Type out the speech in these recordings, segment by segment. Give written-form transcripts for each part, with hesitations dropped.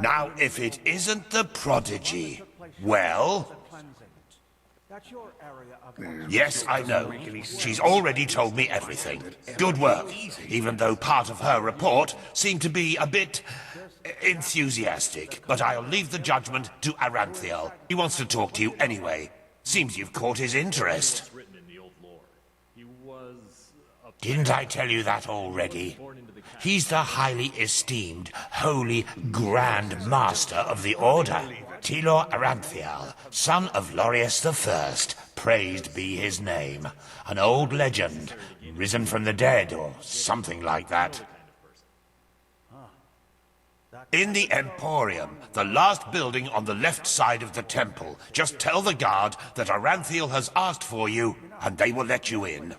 Now, if it isn't the prodigy, well... Yes, I know. She's already told me everything. Good work, even though part of her report seemed to be a bit... enthusiastic. But I'll leave the judgment to Aranthiel. He wants to talk to you anyway. Seems you've caught his interest. Didn't I tell you that already? He's the highly esteemed, holy Grand Master of the Order. Tilor Aranthiel, son of Lorius I, praised be his name. An old legend, risen from the dead, or something like that. In the Emporium, the last building on the left side of the temple. Just tell the guard that Aranthiel has asked for you, and they will let you in.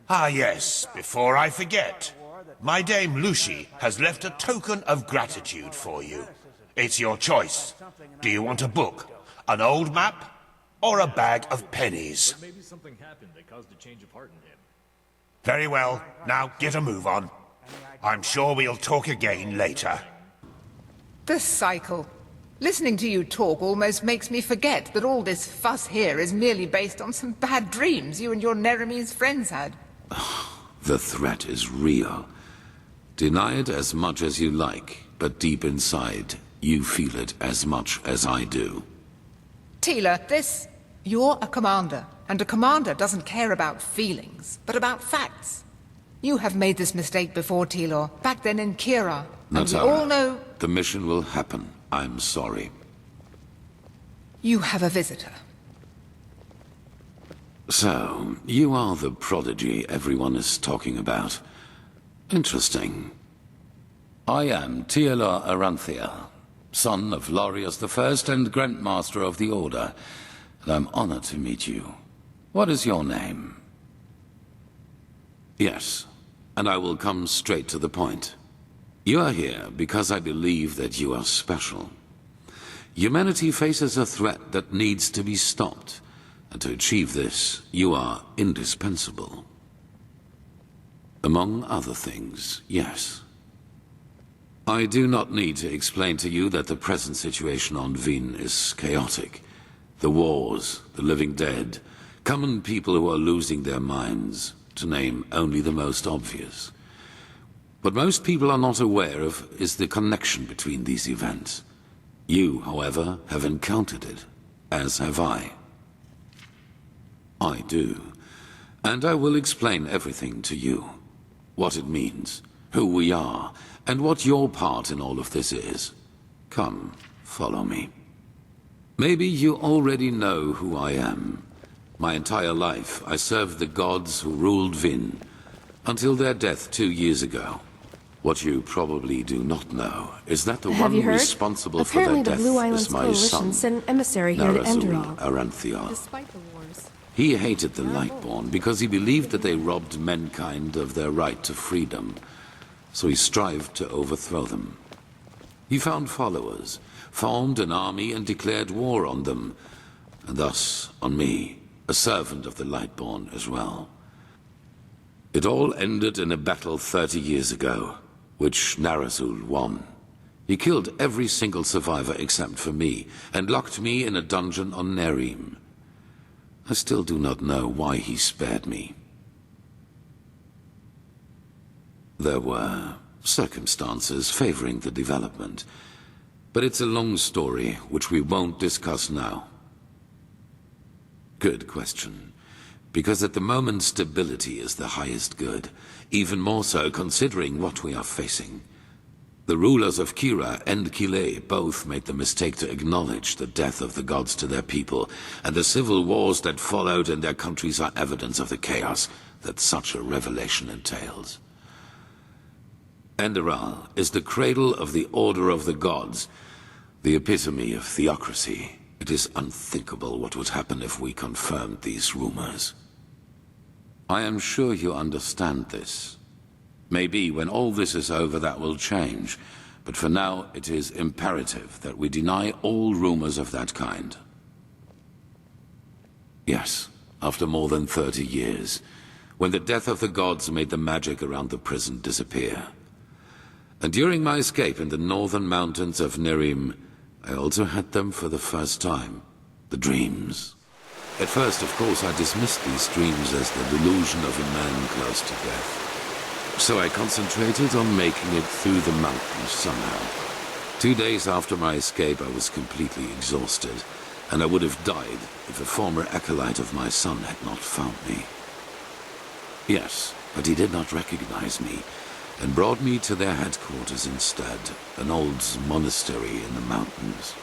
Ah yes, before I forget. My dame Lucy has left a token of gratitude for you. It's your choice. Do you want a book, an old map, or a bag of pennies? Maybe something happened that caused a change of heart in him. Very well. Now get a move on. I'm sure we'll talk again later. The cycle. Listening to you talk almost makes me forget that all this fuss here is merely based on some bad dreams you and your Neremese friends had. The threat is real. Deny it as much as you like, but deep inside, you feel it as much as I do. Tila, you're a commander, and a commander doesn't care about feelings, but about facts. You have made this mistake before, Tilor, back then in Kira, and we all know... The mission will happen. I'm sorry. You have a visitor. So, you are the prodigy everyone is talking about. Interesting. I am Tilor Aranthiel, son of Lorius I and Grand Master of the Order, and I'm honored to meet you. What is your name? Yes, and I will come straight to the point. You are here because I believe that you are special. Humanity faces a threat that needs to be stopped, and to achieve this, you are indispensable. Among other things, yes. I do not need to explain to you that the present situation on Vin is chaotic. The wars, the living dead, common people who are losing their minds, to name only the most obvious. What most people are not aware of is the connection between these events. You, however, have encountered it, as have I. I do, and I will explain everything to you. What it means, who we are, and what your part in all of this is. Come, follow me. Maybe you already know who I am. My entire life, I served the gods who ruled Vin, until their death 2 years ago. What you probably do not know is that the one responsible for their death is my son, sent an emissary here to Enderal. Aranthiel. Despite the wars. He hated the Lightborn because he believed that they robbed mankind of their right to freedom, so he strived to overthrow them. He found followers, formed an army and declared war on them, and thus on me, a servant of the Lightborn as well. It all ended in a battle 30 years ago, which Narazul won. He killed every single survivor except for me, and locked me in a dungeon on Nerim. I still do not know why he spared me. There were circumstances favoring the development, but it's a long story which we won't discuss now. Good question. Because at the moment stability is the highest good, even more so considering what we are facing. The rulers of Kira and Kile both made the mistake to acknowledge the death of the gods to their people, and the civil wars that followed in their countries are evidence of the chaos that such a revelation entails. Enderal is the cradle of the Order of the Gods, the epitome of theocracy. It is unthinkable what would happen if we confirmed these rumors. I am sure you understand this. Maybe when all this is over that will change, but for now it is imperative that we deny all rumors of that kind. Yes, after more than 30 years, when the death of the gods made the magic around the prison disappear. And during my escape in the northern mountains of Nerim, I also had them for the first time. The dreams. At first, of course, I dismissed these dreams as the delusion of a man close to death. So I concentrated on making it through the mountains somehow. 2 days after my escape, I was completely exhausted, and I would have died if a former acolyte of my son had not found me. Yes, but he did not recognize me, and brought me to their headquarters instead, an old monastery in the mountains.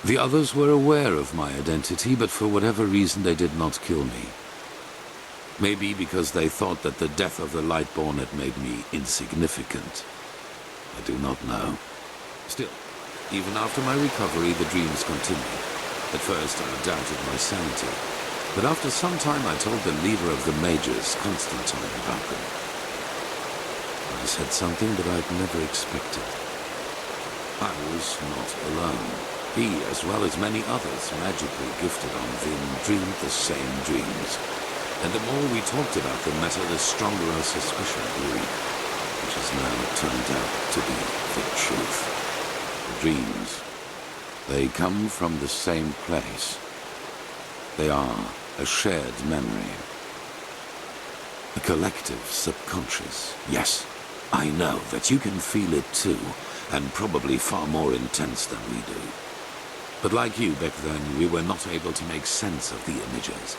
The others were aware of my identity, but for whatever reason they did not kill me. Maybe because they thought that the death of the Lightborn had made me insignificant. I do not know. Still, even after my recovery, the dreams continued. At first I doubted my sanity, but after some time I told the leader of the mages, Constantine, about them. I said something that I'd never expected. I was not alone. He, as well as many others magically gifted on Vin, dreamed the same dreams. And the more we talked about the matter, the stronger our suspicion grew, which has now turned out to be the truth. The dreams, they come from the same place. They are a shared memory. A collective subconscious. Yes, I know that you can feel it too, and probably far more intense than we do. But like you back then, we were not able to make sense of the images.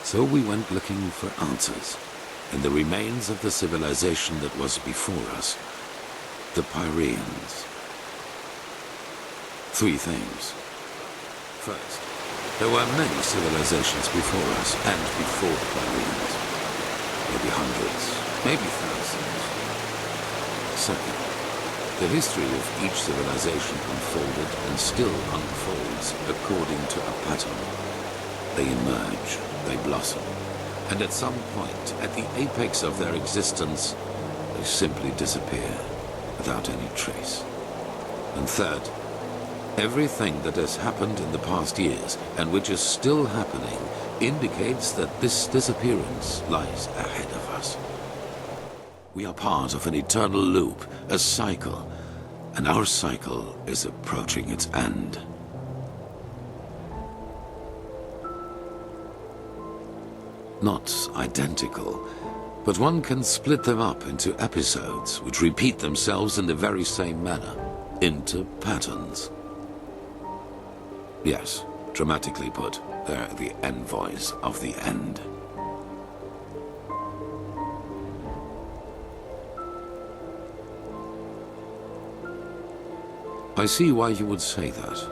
So we went looking for answers in the remains of the civilization that was before us, the Pyreans. 3 things. First, there were many civilizations before us and before the Pyreans. Maybe hundreds, maybe thousands. Second, the history of each civilization unfolded and still unfolds according to a pattern. They emerge, they blossom, and at some point, at the apex of their existence, they simply disappear without any trace. And third, everything that has happened in the past years, and which is still happening, indicates that this disappearance lies ahead of us. We are part of an eternal loop, a cycle, and our cycle is approaching its end. Not identical, but one can split them up into episodes which repeat themselves in the very same manner, into patterns. Yes, dramatically put, they're the envoys of the end. I see why you would say that,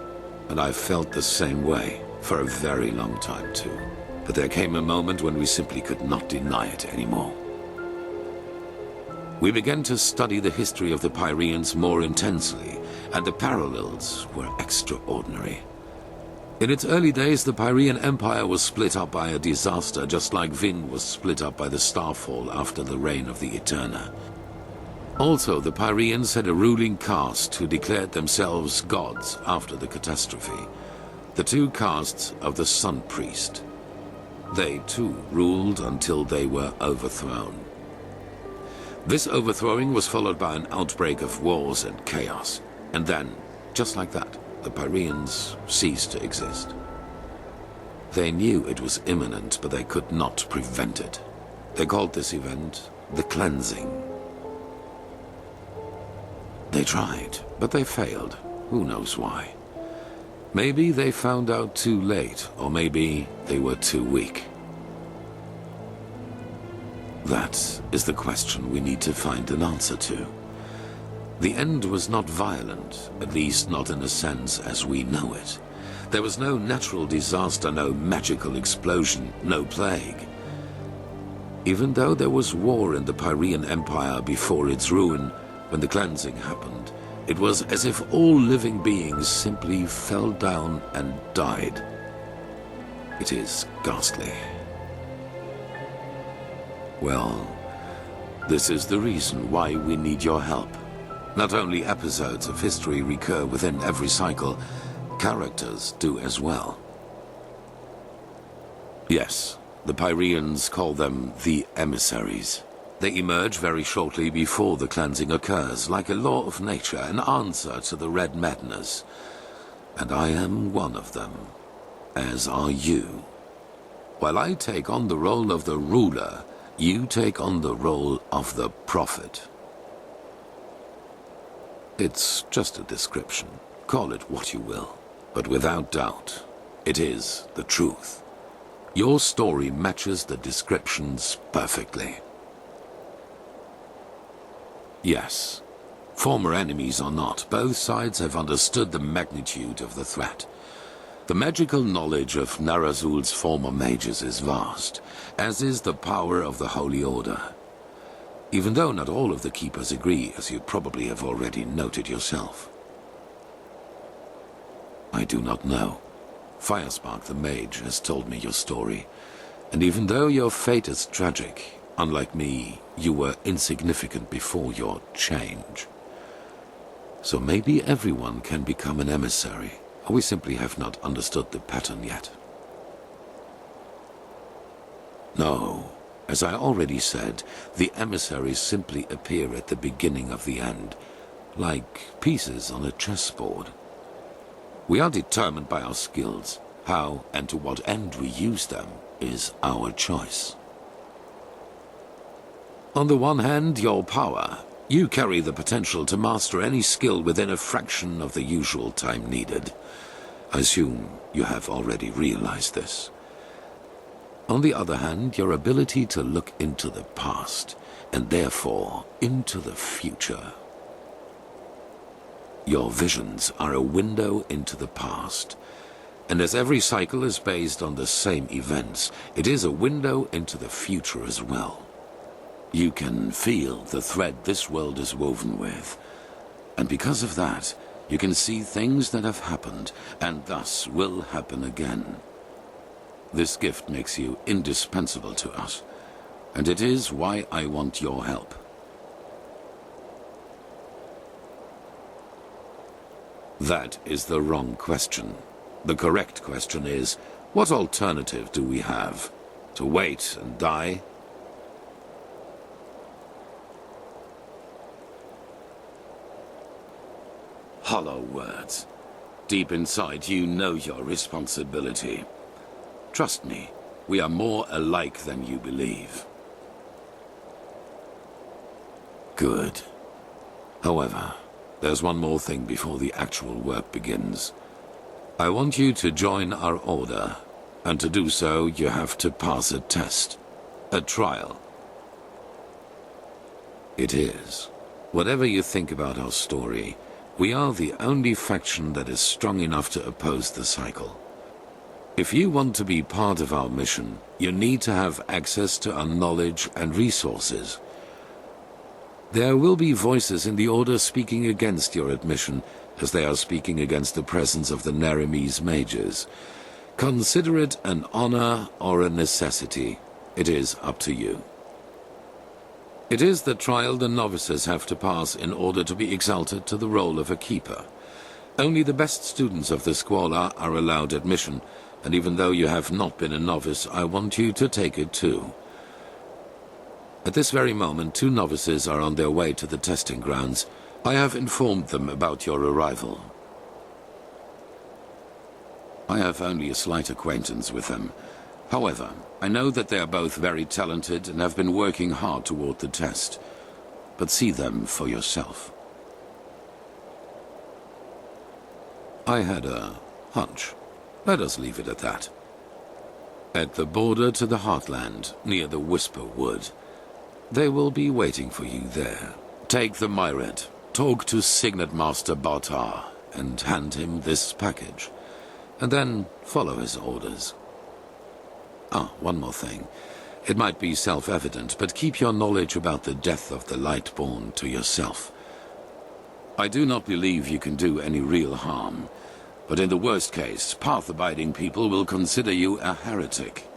and I've felt the same way for a very long time too. But there came a moment when we simply could not deny it anymore. We began to study the history of the Pyreans more intensely, and the parallels were extraordinary. In its early days, the Pyrean Empire was split up by a disaster, just like Vin was split up by the Starfall after the reign of the Eterna. Also, the Pyreans had a ruling caste who declared themselves gods after the catastrophe. The 2 castes of the Sun Priest. They, too, ruled until they were overthrown. This overthrowing was followed by an outbreak of wars and chaos. And then, just like that, the Pyreans ceased to exist. They knew it was imminent, but they could not prevent it. They called this event the Cleansing. They tried, but they failed. Who knows why? Maybe they found out too late, or maybe they were too weak. That is the question we need to find an answer to. The end was not violent, at least not in a sense as we know it. There was no natural disaster, no magical explosion, no plague. Even though there was war in the Pyrean Empire before its ruin, when the cleansing happened, it was as if all living beings simply fell down and died. It is ghastly. Well, this is the reason why we need your help. Not only episodes of history recur within every cycle, characters do as well. Yes, the Pyreans call them the emissaries. They emerge very shortly before the cleansing occurs, like a law of nature, an answer to the Red Madness. And I am one of them, as are you. While I take on the role of the ruler, you take on the role of the prophet. It's just a description. Call it what you will. But without doubt, it is the truth. Your story matches the descriptions perfectly. Yes. Former enemies or not, both sides have understood the magnitude of the threat. The magical knowledge of Narazul's former mages is vast, as is the power of the Holy Order. Even though not all of the Keepers agree, as you probably have already noted yourself. I do not know. Firespark the Mage has told me your story, and even though your fate is tragic, unlike me, you were insignificant before your change. So maybe everyone can become an emissary, or we simply have not understood the pattern yet. No, as I already said, the emissaries simply appear at the beginning of the end, like pieces on a chessboard. We are determined by our skills. How and to what end we use them is our choice. On the one hand, your power. You carry the potential to master any skill within a fraction of the usual time needed. I assume you have already realized this. On the other hand, your ability to look into the past, and therefore into the future. Your visions are a window into the past, and as every cycle is based on the same events, it is a window into the future as well. You can feel the thread this world is woven with, and because of that, you can see things that have happened, and thus will happen again. This gift makes you indispensable to us, and it is why I want your help. That is the wrong question. The correct question is, what alternative do we have? To wait and die? Hollow words. Deep inside, you know your responsibility. Trust me, we are more alike than you believe. Good. However, there's one more thing before the actual work begins. I want you to join our order, and to do so, you have to pass a test. A trial. It is. Whatever you think about our story, we are the only faction that is strong enough to oppose the cycle. If you want to be part of our mission, you need to have access to our knowledge and resources. There will be voices in the Order speaking against your admission, as they are speaking against the presence of the Naramese mages. Consider it an honor or a necessity. It is up to you. It is the trial the novices have to pass in order to be exalted to the role of a keeper. Only the best students of the Squalor are allowed admission, and even though you have not been a novice, I want you to take it too. At this very moment, 2 novices are on their way to the testing grounds. I have informed them about your arrival. I have only a slight acquaintance with them. However, I know that they are both very talented and have been working hard toward the test. But see them for yourself. I had a hunch. Let us leave it at that. At the border to the Heartland, near the Whisper Wood, they will be waiting for you there. Take the Myret, talk to Signet Master Bartar, and hand him this package. And then follow his orders. Ah, one more thing. It might be self-evident, but keep your knowledge about the death of the Lightborn to yourself. I do not believe you can do any real harm, but in the worst case, path-abiding people will consider you a heretic.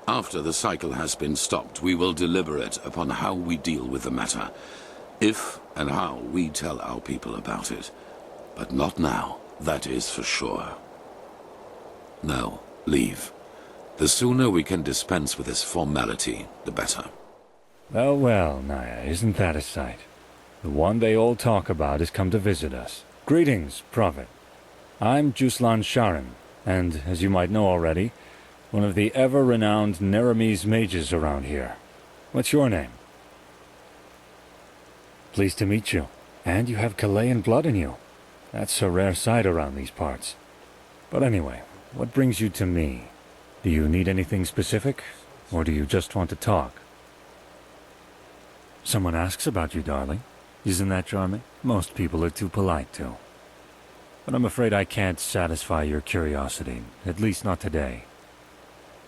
After the cycle has been stopped, we will deliberate upon how we deal with the matter. If and how we tell our people about it. But not now, that is for sure. Now, leave. The sooner we can dispense with this formality, the better. Well, well, Naya, isn't that a sight? The one they all talk about has come to visit us. Greetings, Prophet. I'm Juslan Sharim, and, as you might know already, one of the ever-renowned Neramese mages around here. What's your name? Pleased to meet you. And you have Kalayan blood in you. That's a rare sight around these parts. But anyway, what brings you to me? Do you need anything specific, or do you just want to talk? Someone asks about you, darling. Isn't that charming? Most people are too polite to. But I'm afraid I can't satisfy your curiosity, at least not today.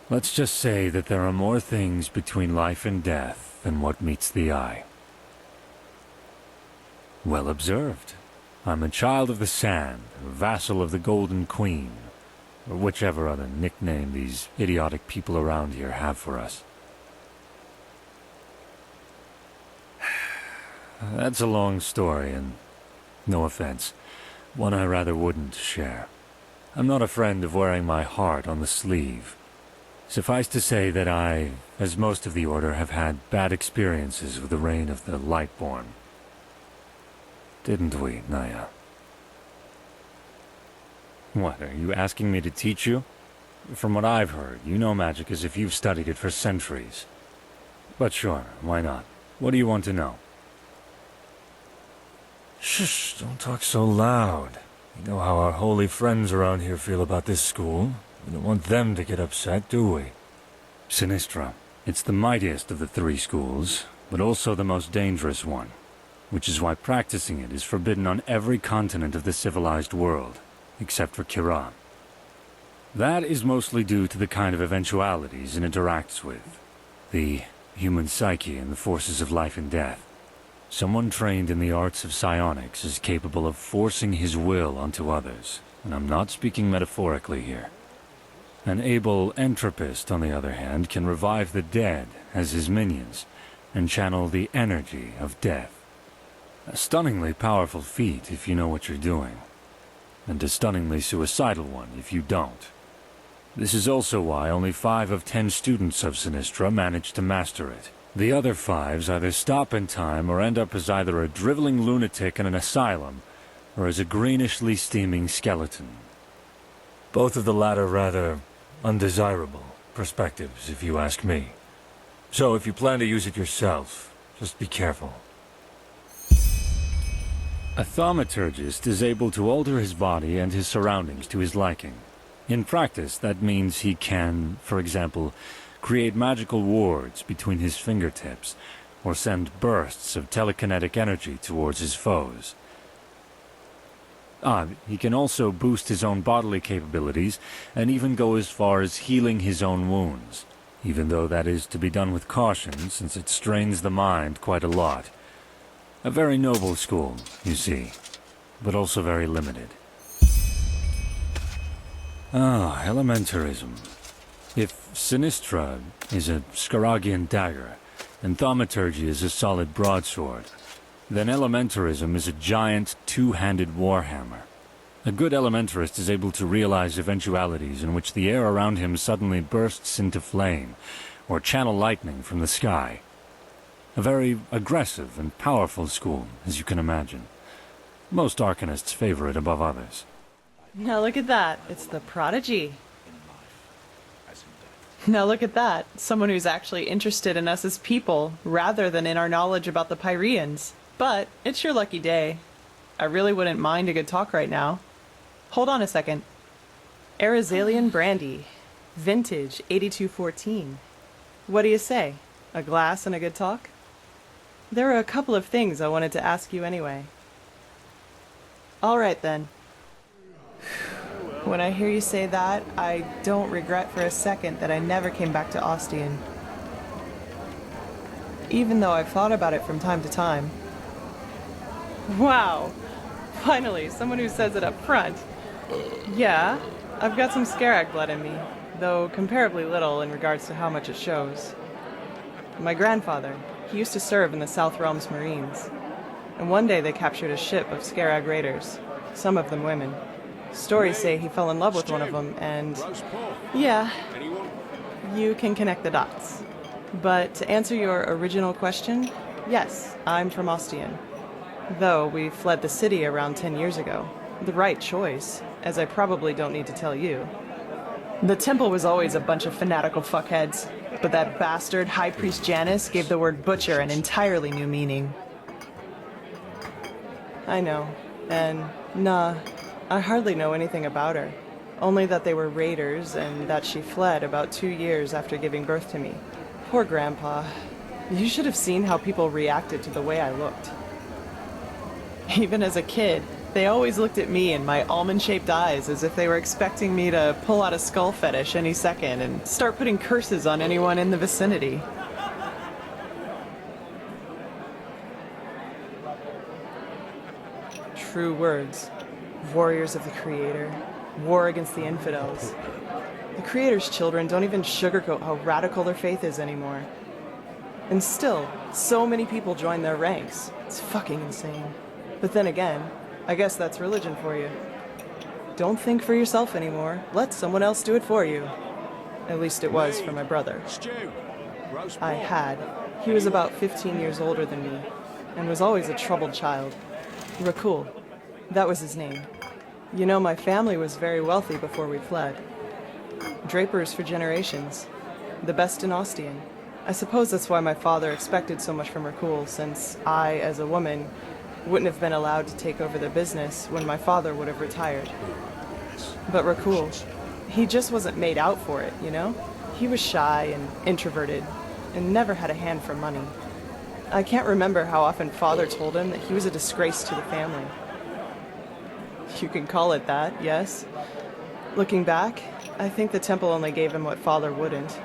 Let's just say that there are more things between life and death than what meets the eye. Well observed. I'm a child of the sand, a vassal of the Golden Queen, or whichever other nickname these idiotic people around here have for us. That's a long story, and no offense, one I rather wouldn't share. I'm not a friend of wearing my heart on the sleeve. Suffice to say that I, as most of the Order, have had bad experiences with the reign of the Lightborn. Didn't we, Naya? What, are you asking me to teach you? From what I've heard, you know magic as if you've studied it for centuries. But sure, why not? What do you want to know? Shh, don't talk so loud. You know how our holy friends around here feel about this school. We don't want them to get upset, do we? Sinistra. It's the mightiest of the three schools, but also the most dangerous one, which is why practicing it is forbidden on every continent of the civilized world, except for Kiran. That is mostly due to the kind of eventualities it interacts with. The human psyche and the forces of life and death. Someone trained in the arts of psionics is capable of forcing his will onto others, and I'm not speaking metaphorically here. An able entropist, on the other hand, can revive the dead as his minions, and channel the energy of death. A stunningly powerful feat if you know what you're doing, and a stunningly suicidal one if you don't. This is also why only 5 of 10 students of Sinistra manage to master it. The other 5s either stop in time or end up as either a driveling lunatic in an asylum, or as a greenishly steaming skeleton. Both of the latter rather undesirable perspectives, if you ask me. So if you plan to use it yourself, just be careful. A thaumaturgist is able to alter his body and his surroundings to his liking. In practice, that means he can, for example, create magical wards between his fingertips, or send bursts of telekinetic energy towards his foes. He can also boost his own bodily capabilities, and even go as far as healing his own wounds, even though that is to be done with caution, since it strains the mind quite a lot. A very noble school, you see, but also very limited. Elementarism. If Sinistra is a Skaragian dagger, and thaumaturgy is a solid broadsword, then elementarism is a giant two-handed warhammer. A good elementarist is able to realize eventualities in which the air around him suddenly bursts into flame, or channel lightning from the sky. A very aggressive and powerful school, as you can imagine. Most arcanists favor it above others. Now look at that. It's the prodigy. Now look at that. Someone who's actually interested in us as people, rather than in our knowledge about the Pyreans. But it's your lucky day. I really wouldn't mind a good talk right now. Hold on a second. Arizalian brandy. Vintage 8214. What do you say? A glass and a good talk? There are a couple of things I wanted to ask you anyway. All right then. When I hear you say that, I don't regret for a second that I never came back to Ostian. Even though I've thought about it from time to time. Wow! Finally, someone who says it up front. Yeah, I've got some Scarag blood in me, though comparably little in regards to how much it shows. My grandfather, he used to serve in the South Realms Marines. And one day they captured a ship of Scarag raiders, some of them women. Stories say he fell in love with one of them, and yeah, you can connect the dots. But to answer your original question, yes, I'm from Ostian. Though we fled the city around 10 years ago. The right choice, as I probably don't need to tell you. The temple was always a bunch of fanatical fuckheads, but that bastard High Priest Janus gave the word butcher an entirely new meaning. I know, and nah, I hardly know anything about her. Only that they were raiders and that she fled about 2 years after giving birth to me. Poor Grandpa. You should have seen how people reacted to the way I looked. Even as a kid, they always looked at me and my almond-shaped eyes as if they were expecting me to pull out a skull fetish any second and start putting curses on anyone in the vicinity. True words. Warriors of the Creator. War against the infidels. The Creator's children don't even sugarcoat how radical their faith is anymore. And still, so many people join their ranks. It's fucking insane. But then again, I guess that's religion for you. Don't think for yourself anymore. Let someone else do it for you. At least it was for my brother. I had. He was about 15 years older than me, and was always a troubled child. Rakul. That was his name. You know, my family was very wealthy before we fled. Drapers for generations. The best in Ostian. I suppose that's why my father expected so much from Rakul, since I, as a woman, wouldn't have been allowed to take over the business when my father would have retired. But Rakul, he just wasn't made out for it, you know? He was shy and introverted, and never had a hand for money. I can't remember how often father told him that he was a disgrace to the family. You can call it that, yes. Looking back, I think the temple only gave him what father wouldn't.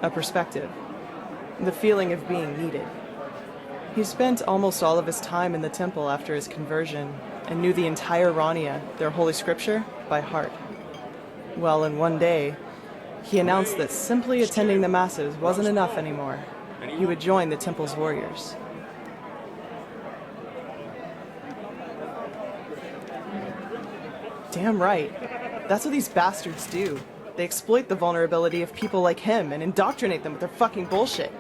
A perspective. The feeling of being needed. He spent almost all of his time in the temple after his conversion, and knew the entire Rania, their holy scripture, by heart. Well, in one day, he announced that simply attending the masses wasn't enough anymore. He would join the temple's warriors. Damn right. That's what these bastards do. They exploit the vulnerability of people like him and indoctrinate them with their fucking bullshit.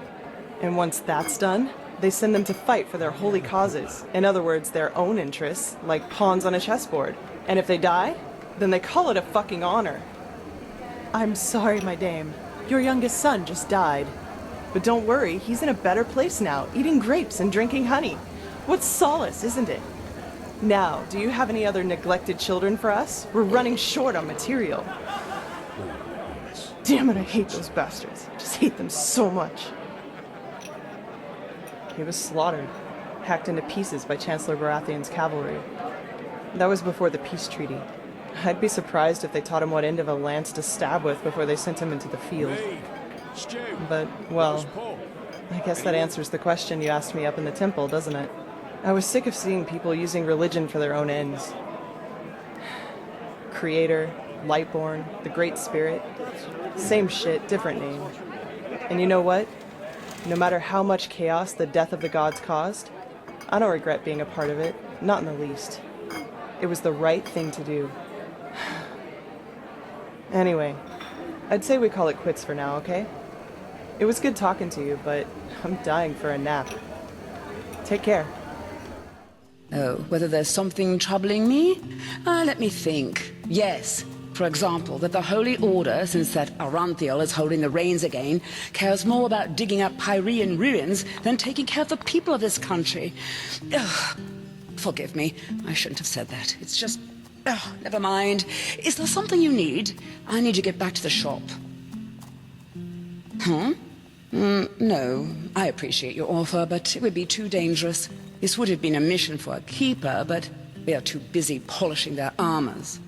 And once that's done, they send them to fight for their holy causes. In other words, their own interests, like pawns on a chessboard. And if they die, then they call it a fucking honor. I'm sorry, my dame. Your youngest son just died. But don't worry, he's in a better place now, eating grapes and drinking honey. What solace, isn't it? Now, do you have any other neglected children for us? We're running short on material. Damn it, I hate those bastards. I just hate them so much. He was slaughtered, hacked into pieces by Chancellor Baratheon's cavalry. That was before the peace treaty. I'd be surprised if they taught him what end of a lance to stab with before they sent him into the field. But, well, I guess that answers the question you asked me up in the temple, doesn't it? I was sick of seeing people using religion for their own ends. Creator, Lightborn, the Great Spirit. Same shit, different name. And you know what? No matter how much chaos the death of the gods caused, I don't regret being a part of it, not in the least. It was the right thing to do. Anyway, I'd say we call it quits for now, okay? It was good talking to you, but I'm dying for a nap. Take care. Oh, whether there's something troubling me? Let me think. Yes. For example, that the Holy Order, since that Aranthiel is holding the reins again, cares more about digging up Pyrean ruins than taking care of the people of this country. Ugh. Forgive me, I shouldn't have said that. It's just... Oh, never mind. Is there something you need? I need to get back to the shop. Huh? No, I appreciate your offer, but it would be too dangerous. This would have been a mission for a keeper, but we are too busy polishing their armors.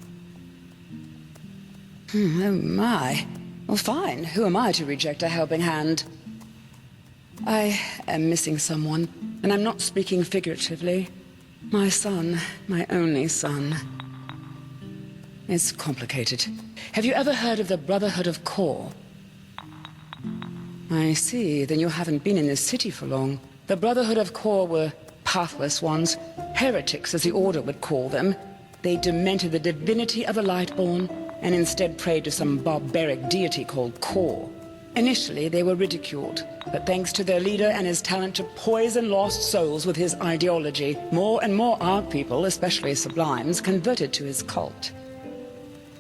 Oh my. Well, fine. Who am I to reject a helping hand? I am missing someone, and I'm not speaking figuratively. My son, my only son. It's complicated. Have you ever heard of the Brotherhood of Kor? I see. Then you haven't been in this city for long. The Brotherhood of Kor were pathless ones, heretics as the Order would call them. They demented the divinity of the Lightborn, and instead prayed to some barbaric deity called Kor. Initially, they were ridiculed, but thanks to their leader and his talent to poison lost souls with his ideology, more and more Ark people, especially Sublimes, converted to his cult.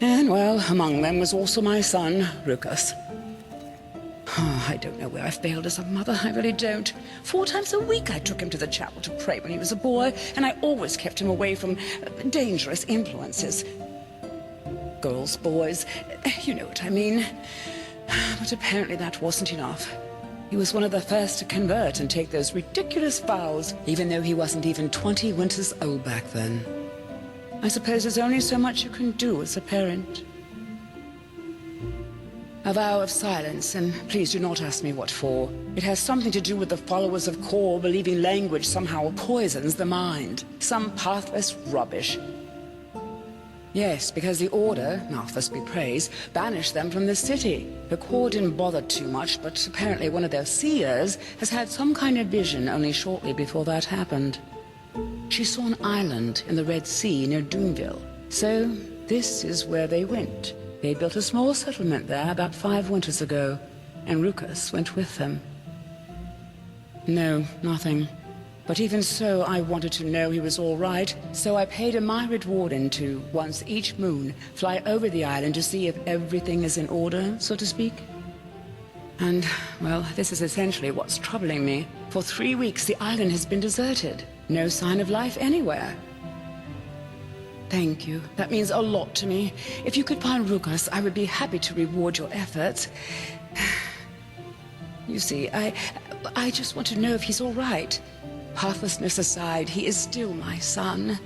And, well, among them was also my son, Rucus. Oh, I don't know where I failed as a mother, I really don't. 4 times a week I took him to the chapel to pray when he was a boy, and I always kept him away from dangerous influences. Girls, boys, you know what I mean. But apparently that wasn't enough. He was one of the first to convert and take those ridiculous vows, even though he wasn't even 20 winters old back then. I suppose there's only so much you can do as a parent. A vow of silence, and please do not ask me what for. It has something to do with the followers of Kor believing language somehow poisons the mind. Some pathless rubbish. Yes, because the Order, Malthus be praised, banished them from the city. The Kor didn't bother too much, but apparently one of their seers has had some kind of vision only shortly before that happened. She saw an island in the Red Sea near Doomville. So, this is where they went. They built a small settlement there about 5 winters ago, and Rucus went with them. No, nothing. But even so, I wanted to know he was all right, so I paid a myriad warden to, once each moon, fly over the island to see if everything is in order, so to speak. And, well, this is essentially what's troubling me. For 3 weeks, the island has been deserted. No sign of life anywhere. Thank you. That means a lot to me. If you could find Rucus, I would be happy to reward your efforts. You see, I just want to know if he's all right. Pathlessness aside, he is still my son.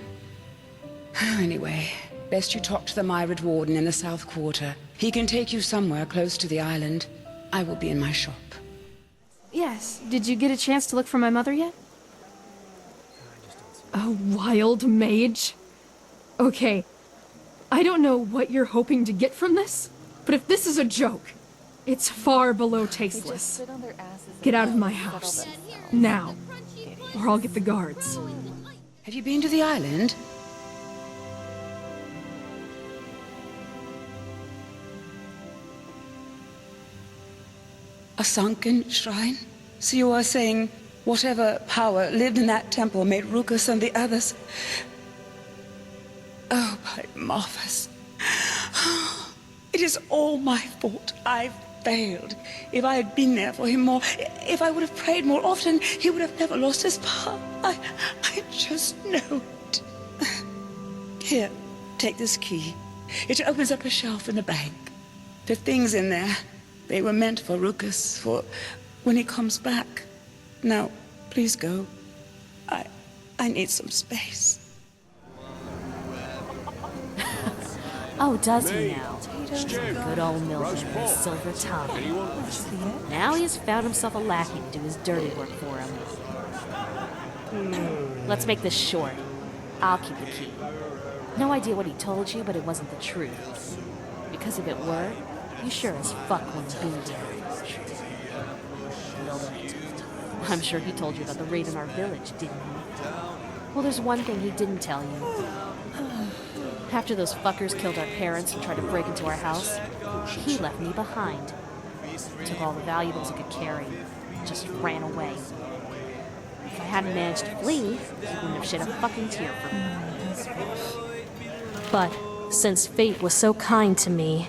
Anyway, best you talk to the myriad warden in the South Quarter. He can take you somewhere close to the island. I will be in my shop. Yes. Did you get a chance to look for my mother yet? A wild mage? Okay. I don't know what you're hoping to get from this, but if this is a joke, it's far below tasteless. Get out of my house. Now. Or I'll get the guards. Have you been to the island? A sunken shrine? So you are saying whatever power lived in that temple made Rucus and the others... Oh, by Marthas. It is all my fault. I've failed. If I had been there for him more, if I would have prayed more often, he would have never lost his power. I just know it. Here, take this key. It opens up a shelf in the bank. The things in there, they were meant for Rucus, for when he comes back. Now, please go. I need some space. Oh, does he now? Good old Milton and his silver tongue. Now he has found himself a lackey to do his dirty work for him. Let's make this short. I'll keep the key. No idea what he told you, but it wasn't the truth. Because if it were, you sure as fuck wouldn't be here. Little bit. I'm sure he told you about the raid in our village, didn't he? Well, there's one thing he didn't tell you. After those fuckers killed our parents and tried to break into our house, he left me behind. Took all the valuables he could carry, just ran away. If I hadn't managed to flee, he wouldn't have shed a fucking tear for me. But since fate was so kind to me,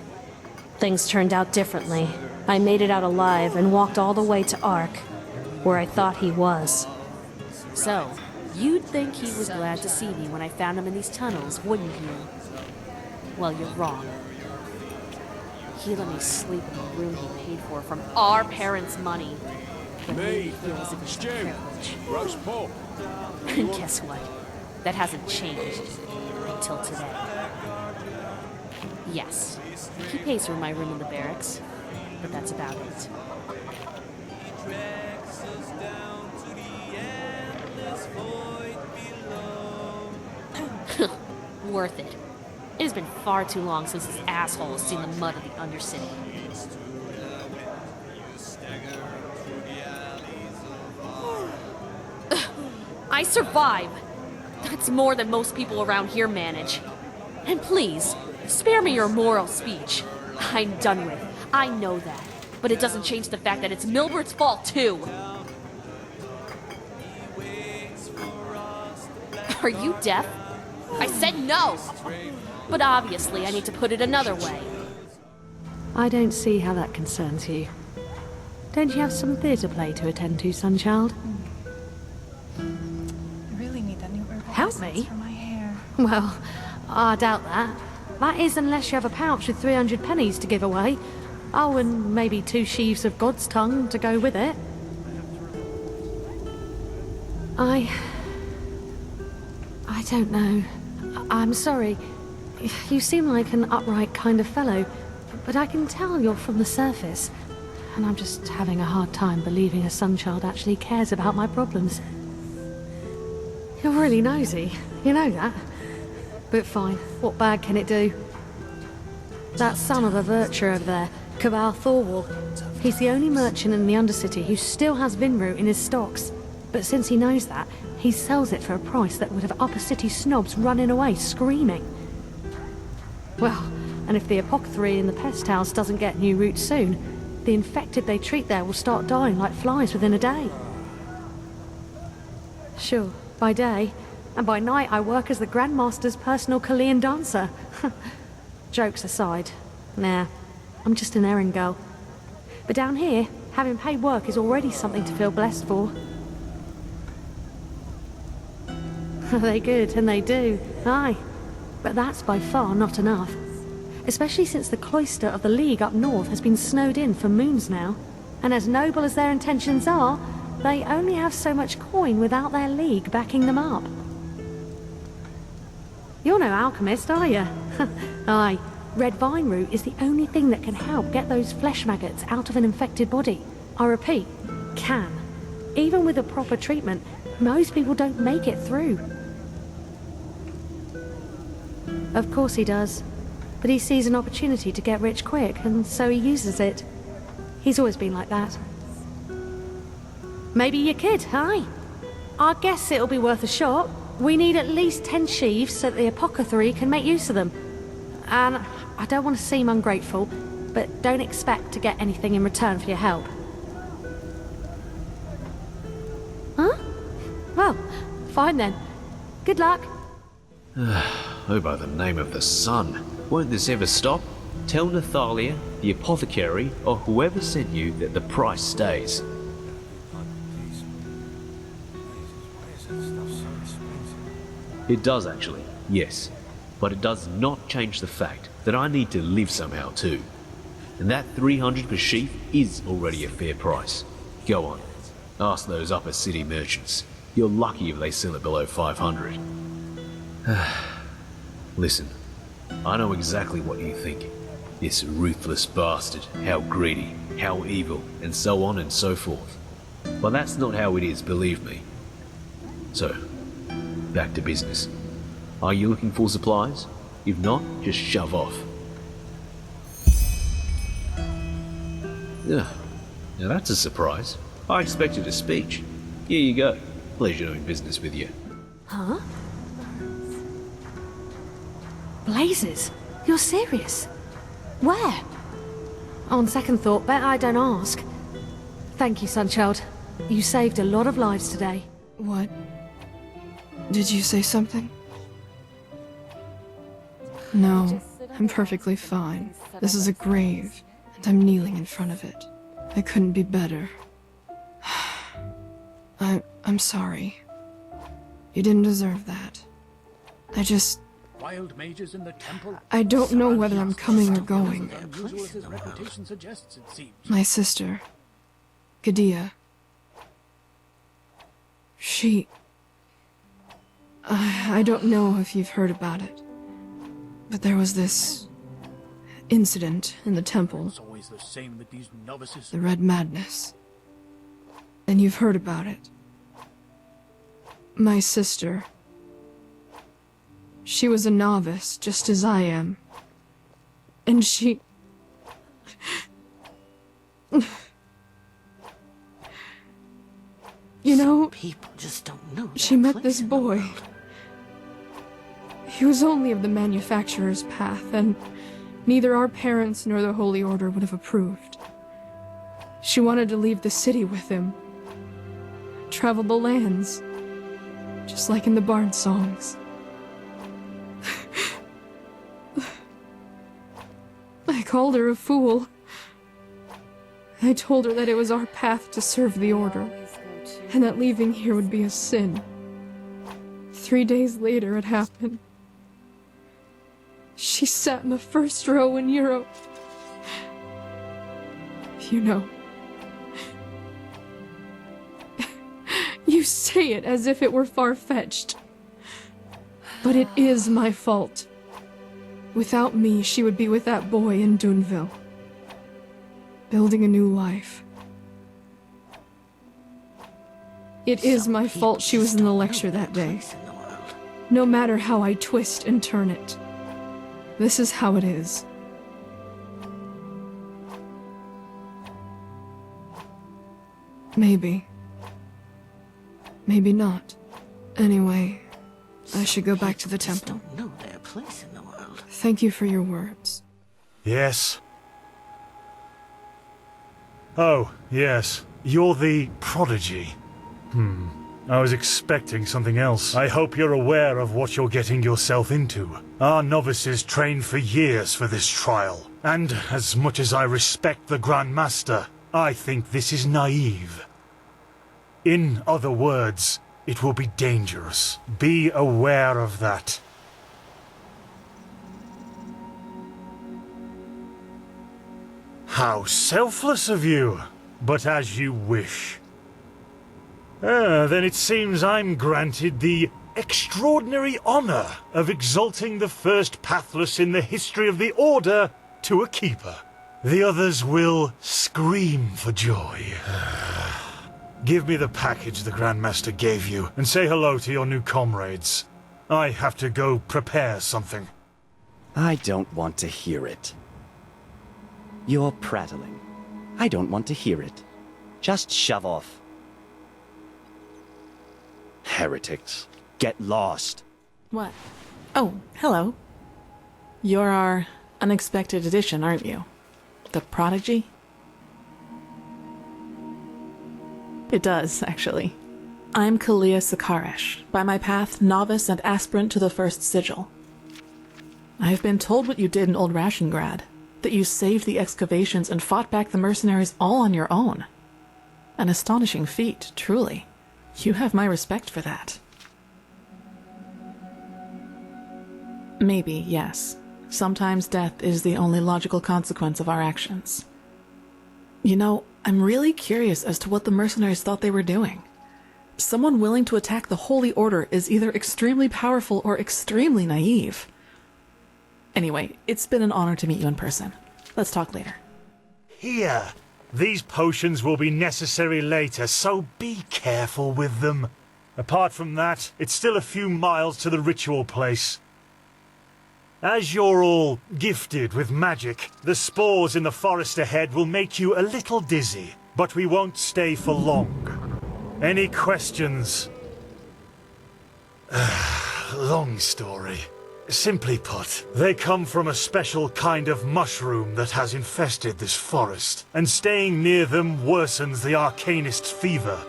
things turned out differently. I made it out alive and walked all the way to Ark, where I thought he was. So, you'd think he was glad to see me when I found him in these tunnels, wouldn't you? Well, you're wrong. He let me sleep in the room he paid for from our parents' money. It made me feel as if it was a privilege. Roast pork. And guess what? That hasn't changed until today. Yes, he pays for my room in the barracks, but that's about it. Worth it. It has been far too long since this asshole has seen the mud of the Undercity. I survive! That's more than most people around here manage. And please, spare me your moral speech. I'm done with. I know that. but it doesn't change the fact that it's Milbert's fault, too. Are you deaf? I said no! But obviously, I need to put it another way. I don't see how that concerns you. Don't you have some theatre play to attend to, Sunchild? I really need that new herbal Help essence me? for my hair. Well, I doubt that. That is unless you have a pouch with 300 pennies to give away. Oh, and maybe 2 sheaves of God's tongue to go with it. I don't know. I'm sorry. You seem like an upright kind of fellow, but I can tell you're from the surface, and I'm just having a hard time believing a Sunchild actually cares about my problems. You're really nosy, you know that. But fine, what bad can it do? That son of a Virtue over there, Cabal Thorwall, he's the only merchant in the Undercity who still has Vinroot in his stocks. But since he knows that, he sells it for a price that would have upper city snobs running away screaming. Well, and if the apothecary in the pest house doesn't get new roots soon, the infected they treat there will start dying like flies within a day. Sure, by day, and by night I work as the Grandmaster's personal Chilean dancer. Jokes aside, nah, I'm just an errand girl. But down here, having paid work is already something to feel blessed for. They good, and they do, aye. But that's by far not enough. Especially since the cloister of the League up north has been snowed in for moons now. And as noble as their intentions are, they only have so much coin without their League backing them up. You're no alchemist, are you? Aye, red vine root is the only thing that can help get those flesh maggots out of an infected body. I repeat, can. Even with a proper treatment, most people don't make it through. Of course he does. But he sees an opportunity to get rich quick, and so he uses it. He's always been like that. Maybe you kid, aye? I guess it'll be worth a shot. We need at least 10 sheaves so that the apothecary can make use of them. And I don't want to seem ungrateful, but don't expect to get anything in return for your help. Huh? Well, fine then. Good luck. Oh, by the name of the sun. Won't this ever stop? Tell Nathalia, the apothecary, or whoever sent you that the price stays. It does actually, yes. But it does not change the fact that I need to live somehow too. And that 300 per sheaf is already a fair price. Go on, ask those upper city merchants. You're lucky if they sell it below 500. Listen, I know exactly what you think. This ruthless bastard, how greedy, how evil, and so on and so forth. But that's not how it is, believe me. So, back to business. Are you looking for supplies? If not, just shove off. Now that's a surprise. I expected a speech. Here you go. Pleasure doing business with you. Huh? Blazes, you're serious? Where? On second thought, bet I don't ask. Thank you, Sunchild. You saved a lot of lives today. What? Did you say something? No, I'm perfectly fine. This is a grave, and I'm kneeling in front of it. I couldn't be better. I'm sorry. You didn't deserve that. Wild mages in the temple. I don't know whether I'm coming or going. My sister, Gadia. She... I don't know if you've heard about it, but there was this incident in the temple. It's always the same with these novices. The Red Madness. And you've heard about it. My sister... She was a novice, just as I am. And she... You know, people just don't know. She met this boy. He was only of the manufacturer's path, and neither our parents nor the Holy Order would have approved. She wanted to leave the city with him. Travel the lands. Just like in the Bard songs. I called her a fool. I told her that it was our path to serve the Order, and that leaving here would be a sin. 3 days later, it happened. She sat in the first row in Europe. You know. You say it as if it were far-fetched. But it is my fault. Without me, she would be with that boy in Duneville. Building a new life. It is my fault she was in the lecture that day. No matter how I twist and turn it. This is how it is. Maybe. Maybe not. Anyway, I should go back to the temple. Know their place in the world. Thank you for your words. Yes. Oh, yes. You're the prodigy. I was expecting something else. I hope you're aware of what you're getting yourself into. Our novices trained for years for this trial. And as much as I respect the Grand Master, I think this is naive. In other words, it will be dangerous. Be aware of that. How selfless of you! But as you wish. Then it seems I'm granted the extraordinary honor of exalting the first pathless in the history of the Order to a keeper. The others will scream for joy. Give me the package the Grandmaster gave you, and say hello to your new comrades. I have to go prepare something. I don't want to hear it. You're prattling. I don't want to hear it. Just shove off. Heretics. Get lost. What? Oh, hello. You're our unexpected addition, aren't you? The prodigy? It does, actually. I'm Kalia Sakaresh, by my path novice and aspirant to the first sigil. I've been told what you did in Old Rashengrad, that you saved the excavations and fought back the mercenaries all on your own. An astonishing feat, truly. You have my respect for that. Maybe, yes. Sometimes death is the only logical consequence of our actions. You know, I'm really curious as to what the mercenaries thought they were doing. Someone willing to attack the Holy Order is either extremely powerful or extremely naive. Anyway, it's been an honor to meet you in person. Let's talk later. Here! These potions will be necessary later, so be careful with them. Apart from that, it's still a few miles to the ritual place. As you're all gifted with magic, the spores in the forest ahead will make you a little dizzy, but we won't stay for long. Any questions? Long story. Simply put, they come from a special kind of mushroom that has infested this forest, and staying near them worsens the arcanist's fever.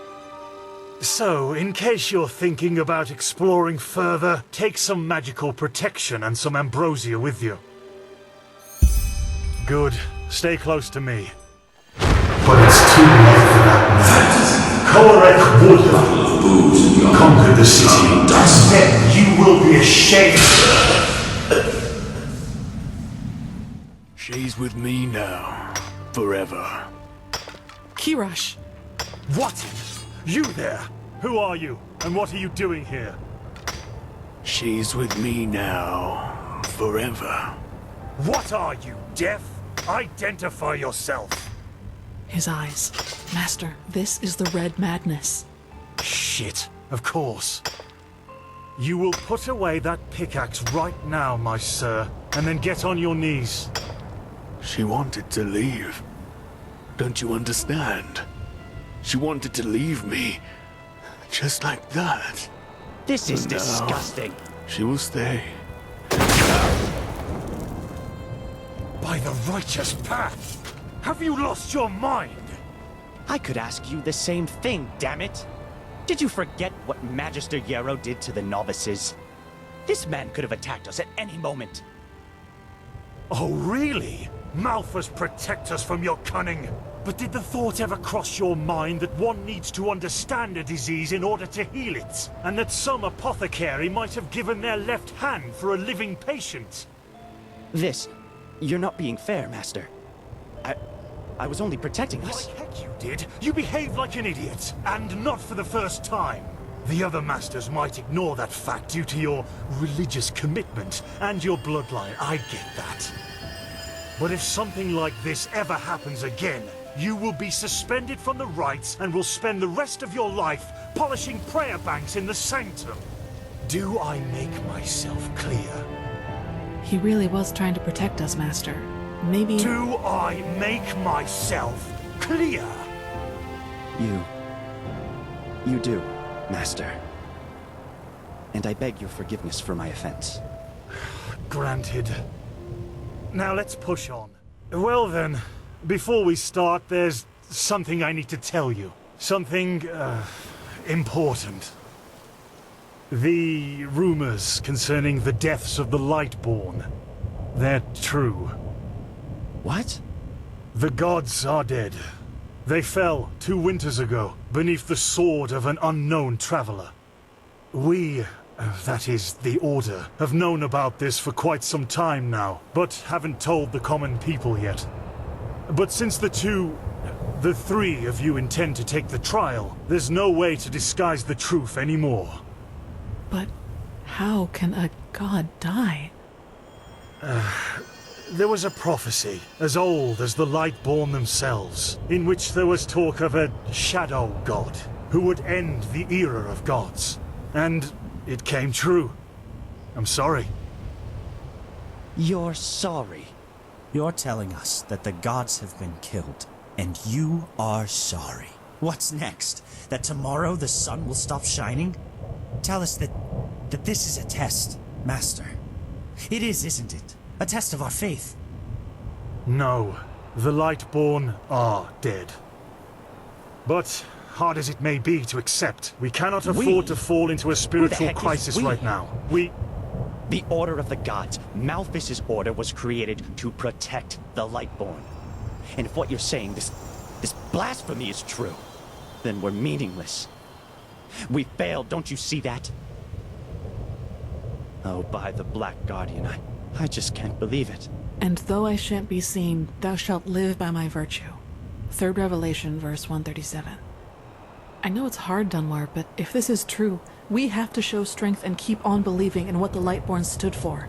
So, in case you're thinking about exploring further, take some magical protection and some ambrosia with you. Good. Stay close to me. But it's too late for that now. Korek would conquer the city, and then you will be ashamed. She's with me now. Forever. Kirash! What? You there? Who are you? And what are you doing here? She's with me now. Forever. What are you, deaf? Identify yourself. His eyes. Master, this is the Red Madness. Shit, of course. You will put away that pickaxe right now, my sir, and then get on your knees. She wanted to leave. Don't you understand? She wanted to leave me. Just like that. This is disgusting. She will stay. By the righteous path! Have you lost your mind? I could ask you the same thing, damn it! Did you forget what Magister Yarrow did to the novices? This man could have attacked us at any moment. Oh, really? Malphus, protect us from your cunning. But did the thought ever cross your mind that one needs to understand a disease in order to heal it? And that some apothecary might have given their left hand for a living patient? You're not being fair, Master. I was only protecting us. Like heck you did. You behaved like an idiot, and not for the first time. The other masters might ignore that fact due to your religious commitment and your bloodline. I get that. But if something like this ever happens again, you will be suspended from the rites and will spend the rest of your life polishing prayer banks in the sanctum. Do I make myself clear? He really was trying to protect us, Master. Maybe... Do I make myself clear? You do, Master. And I beg your forgiveness for my offense. Granted. Now let's push on. Well then, before we start, there's something I need to tell you. Something, important. The rumors concerning the deaths of the Lightborn, they're true. What? The gods are dead. They fell 2 winters ago, beneath the sword of an unknown traveler. We, that is, the Order, have known about this for quite some time now, but haven't told the common people yet. But since the 3 of you intend to take the trial, there's no way to disguise the truth anymore. But how can a god die? There was a prophecy, as old as the Lightborn themselves, in which there was talk of a shadow god, who would end the era of gods. And it came true. I'm sorry. You're sorry? You're telling us that the gods have been killed, and you are sorry. What's next? That tomorrow the sun will stop shining? Tell us that this is a test, Master. It is, isn't it? A test of our faith. No, the Lightborn are dead. But, hard as it may be to accept, we cannot afford to fall into a spiritual crisis right now. The Order of the Gods, Malphus's order, was created to protect the Lightborn. And if what you're saying, this blasphemy is true, then we're meaningless. We failed, don't you see that? Oh, by the Black Guardian, I just can't believe it. And though I shan't be seen, thou shalt live by my virtue. 3rd Revelation, verse 137. I know it's hard, Dunmar, but if this is true, we have to show strength and keep on believing in what the Lightborn stood for.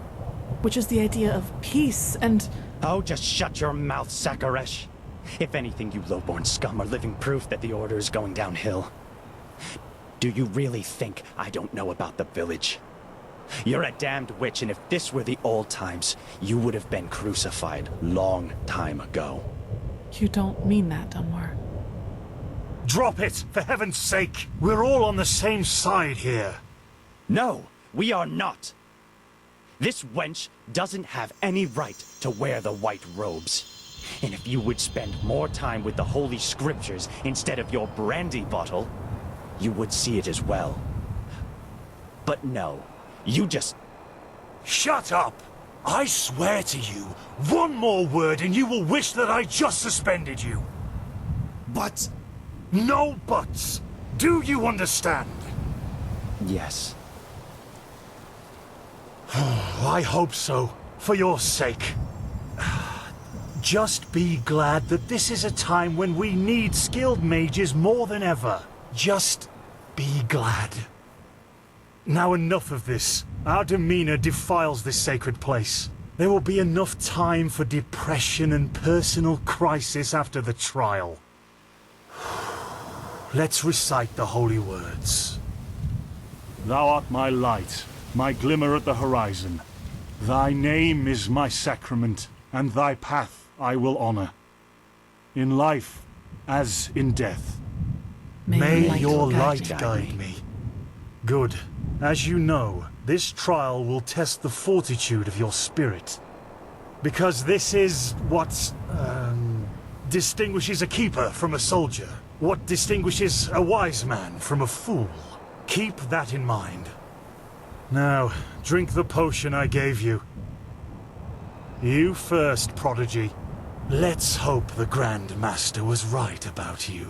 Which is the idea of peace and... Oh, just shut your mouth, Sakaresh. If anything, you lowborn scum are living proof that the Order is going downhill. Do you really think I don't know about the village? You're a damned witch, and if this were the old times, you would have been crucified long time ago. You don't mean that, Dunmar. Drop it, for heaven's sake! We're all on the same side here. No, we are not. This wench doesn't have any right to wear the white robes. And if you would spend more time with the Holy Scriptures instead of your brandy bottle, you would see it as well. But no. You just... Shut up! I swear to you, one more word and you will wish that I just suspended you. But... No buts! Do you understand? Yes. I hope so, for your sake. Just be glad that this is a time when we need skilled mages more than ever. Just be glad. Now enough of this. Our demeanor defiles this sacred place. There will be enough time for depression and personal crisis after the trial. Let's recite the holy words. Thou art my light, my glimmer at the horizon. Thy name is my sacrament, and thy path I will honor. In life, as in death. May your light guide me. Good. As you know, this trial will test the fortitude of your spirit. Because this is what, distinguishes a keeper from a soldier? What distinguishes a wise man from a fool? Keep that in mind. Now, drink the potion I gave you. You first, Prodigy. Let's hope the Grand Master was right about you.